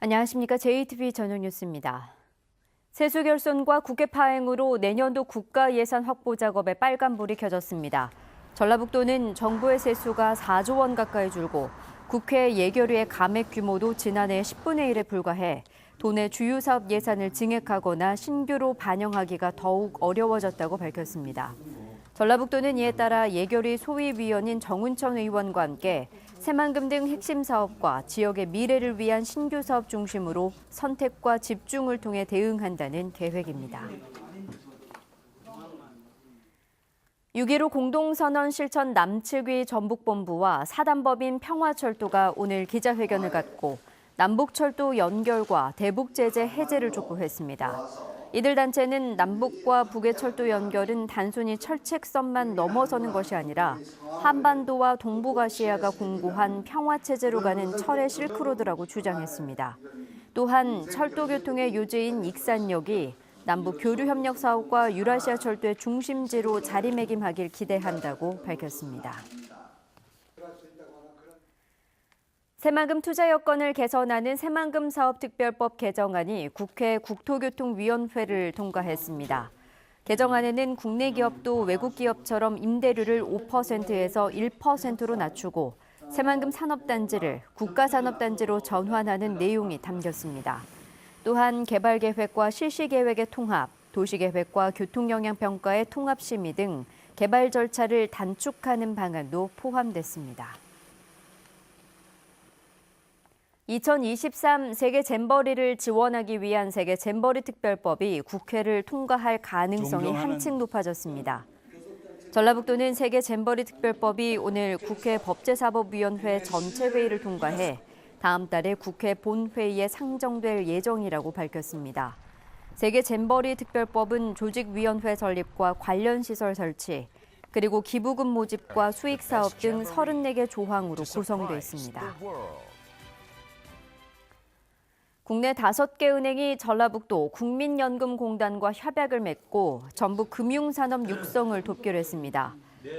안녕하십니까. JTBC 저녁 뉴스입니다. 세수 결손과 국회 파행으로 내년도 국가 예산 확보 작업에 빨간불이 켜졌습니다. 전라북도는 정부의 세수가 4조 원 가까이 줄고 국회 예결위의 감액 규모도 지난해 10분의 1에 불과해 도내 주요 사업 예산을 증액하거나 신규로 반영하기가 더욱 어려워졌다고 밝혔습니다. 전라북도는 이에 따라 예결위 소위위원인 정운천 의원과 함께 새만금 등 핵심 사업과 지역의 미래를 위한 신규 사업 중심으로 선택과 집중을 통해 대응한다는 계획입니다. 6.15 공동선언 실천 남측위 전북본부와 사단법인 평화철도가 오늘 기자회견을 갖고 남북철도 연결과 대북제재 해제를 촉구했습니다. 이들 단체는 남북과 북의 철도 연결은 단순히 철책선만 넘어서는 것이 아니라 한반도와 동북아시아가 공고한 평화체제로 가는 철의 실크로드라고 주장했습니다. 또한 철도교통의 요지인 익산역이 남북 교류협력 사업과 유라시아 철도의 중심지로 자리매김하길 기대한다고 밝혔습니다. 새만금 투자 여건을 개선하는 새만금 사업특별법 개정안이 국회 국토교통위원회를 통과했습니다. 개정안에는 국내 기업도 외국 기업처럼 임대료를 5%에서 1%로 낮추고 새만금 산업단지를 국가산업단지로 전환하는 내용이 담겼습니다. 또한 개발계획과 실시계획의 통합, 도시계획과 교통영향평가의 통합심의 등 개발 절차를 단축하는 방안도 포함됐습니다. 2023 세계 잼버리를 지원하기 위한 세계 잼버리 특별법이 국회를 통과할 가능성이 한층 높아졌습니다. 전라북도는 세계 잼버리 특별법이 오늘 국회 법제사법위원회 전체 회의를 통과해 다음 달에 국회 본회의에 상정될 예정이라고 밝혔습니다. 세계 잼버리 특별법은 조직위원회 설립과 관련 시설 설치, 그리고 기부금 모집과 수익사업 등 34개 조항으로 구성돼 있습니다. 국내 5개 은행이 전라북도 국민연금공단과 협약을 맺고 전북 금융산업 육성을 돕기로 했습니다.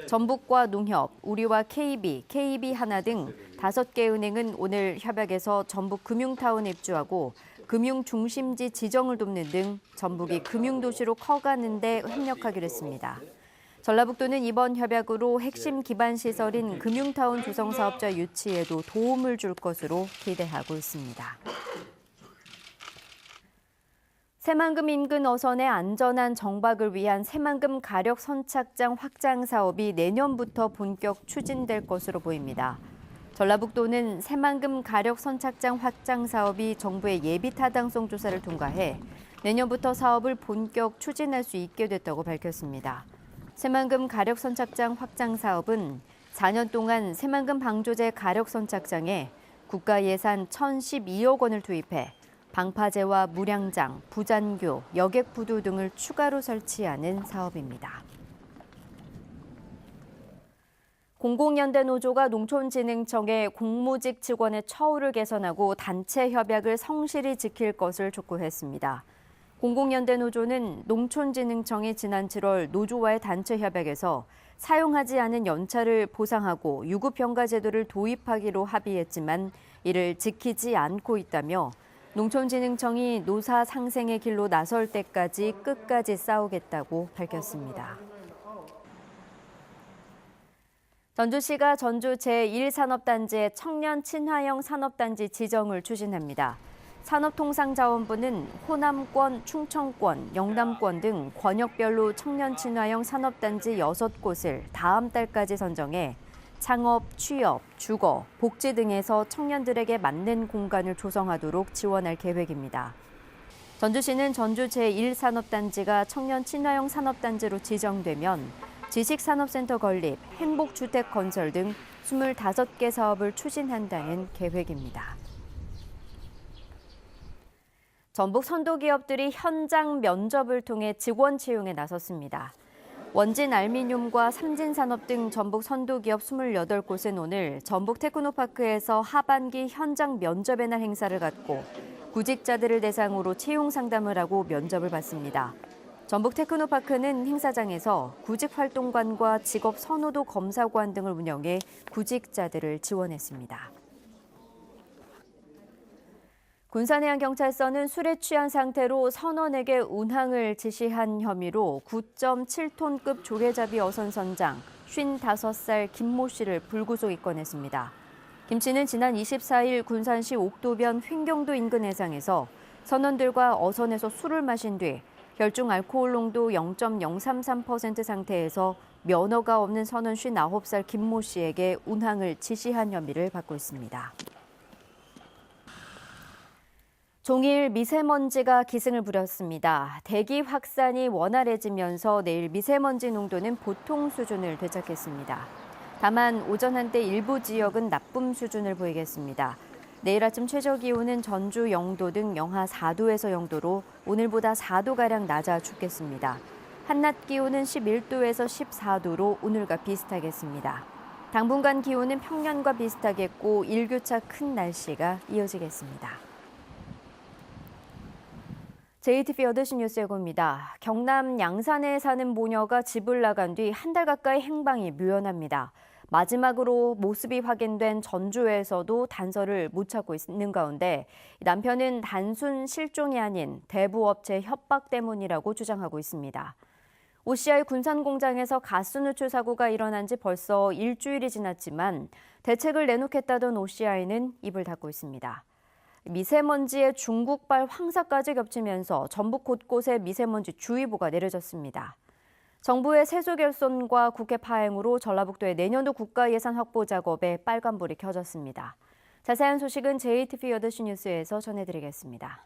전북과 농협, 우리와 KB, KB하나 등 5개 은행은 오늘 협약에서 전북 금융타운에 입주하고 금융중심지 지정을 돕는 등 전북이 금융도시로 커가는 데 협력하기로 했습니다. 전라북도는 이번 협약으로 핵심 기반시설인 금융타운 조성사업자 유치에도 도움을 줄 것으로 기대하고 있습니다. 새만금 인근 어선의 안전한 정박을 위한 새만금 가력 선착장 확장 사업이 내년부터 본격 추진될 것으로 보입니다. 전라북도는 새만금 가력 선착장 확장 사업이 정부의 예비 타당성 조사를 통과해 내년부터 사업을 본격 추진할 수 있게 됐다고 밝혔습니다. 새만금 가력 선착장 확장 사업은 4년 동안 새만금 방조제 가력 선착장에 국가 예산 1,012억 원을 투입해 방파제와 무량장, 부잔교, 여객부두 등을 추가로 설치하는 사업입니다. 공공연대 노조가 농촌진흥청에 공무직 직원의 처우를 개선하고 단체 협약을 성실히 지킬 것을 촉구했습니다. 공공연대 노조는 농촌진흥청이 지난 7월 노조와의 단체 협약에서 사용하지 않은 연차를 보상하고 유급평가 제도를 도입하기로 합의했지만 이를 지키지 않고 있다며 농촌진흥청이 노사 상생의 길로 나설 때까지 끝까지 싸우겠다고 밝혔습니다. 전주시가 전주 제1산업단지의 청년 친화형 산업단지 지정을 추진합니다. 산업통상자원부는 호남권, 충청권, 영남권 등 권역별로 청년 친화형 산업단지 6곳을 다음 달까지 선정해 창업, 취업, 주거, 복지 등에서 청년들에게 맞는 공간을 조성하도록 지원할 계획입니다. 전주시는 전주 제1산업단지가 청년 친화형 산업단지로 지정되면 지식산업센터 건립, 행복주택 건설 등 25개 사업을 추진한다는 계획입니다. 전북 선도기업들이 현장 면접을 통해 직원 채용에 나섰습니다. 원진 알미늄과 삼진산업 등 전북 선도기업 28곳은 오늘 전북 테크노파크에서 하반기 현장 면접의 날 행사를 갖고 구직자들을 대상으로 채용 상담을 하고 면접을 받습니다. 전북 테크노파크는 행사장에서 구직활동관과 직업선호도 검사관 등을 운영해 구직자들을 지원했습니다. 군산해양경찰서는 술에 취한 상태로 선원에게 운항을 지시한 혐의로 9.7톤급 조개잡이 어선선장 55살 김모 씨를 불구속 입건했습니다. 김 씨는 지난 24일 군산시 옥도변 횡경도 인근 해상에서 선원들과 어선에서 술을 마신 뒤 혈중 알코올 농도 0.033% 상태에서 면허가 없는 선원 59살 김모 씨에게 운항을 지시한 혐의를 받고 있습니다. 종일 미세먼지가 기승을 부렸습니다. 대기 확산이 원활해지면서 내일 미세먼지 농도는 보통 수준을 되찾겠습니다. 다만 오전 한때 일부 지역은 나쁨 수준을 보이겠습니다. 내일 아침 최저 기온은 전주, 영도 등 영하 4도에서 0도로 오늘보다 4도가량 낮아 춥겠습니다. 한낮 기온은 11도에서 14도로 오늘과 비슷하겠습니다. 당분간 기온은 평년과 비슷하겠고 일교차 큰 날씨가 이어지겠습니다. JTBC 8시 뉴스 예고입니다. 경남 양산에 사는 모녀가 집을 나간 뒤 한 달 가까이 행방이 묘연합니다. 마지막으로 모습이 확인된 전주에서도 단서를 못 찾고 있는 가운데 남편은 단순 실종이 아닌 대부업체 협박 때문이라고 주장하고 있습니다. OCI 군산 공장에서 가스 누출 사고가 일어난 지 벌써 일주일이 지났지만 대책을 내놓겠다던 OCI는 입을 닫고 있습니다. 미세먼지에 중국발 황사까지 겹치면서 전북 곳곳에 미세먼지 주의보가 내려졌습니다. 정부의 세수 결손과 국회 파행으로 전라북도의 내년도 국가 예산 확보 작업에 빨간불이 켜졌습니다. 자세한 소식은 JTBC 8시 뉴스에서 전해드리겠습니다.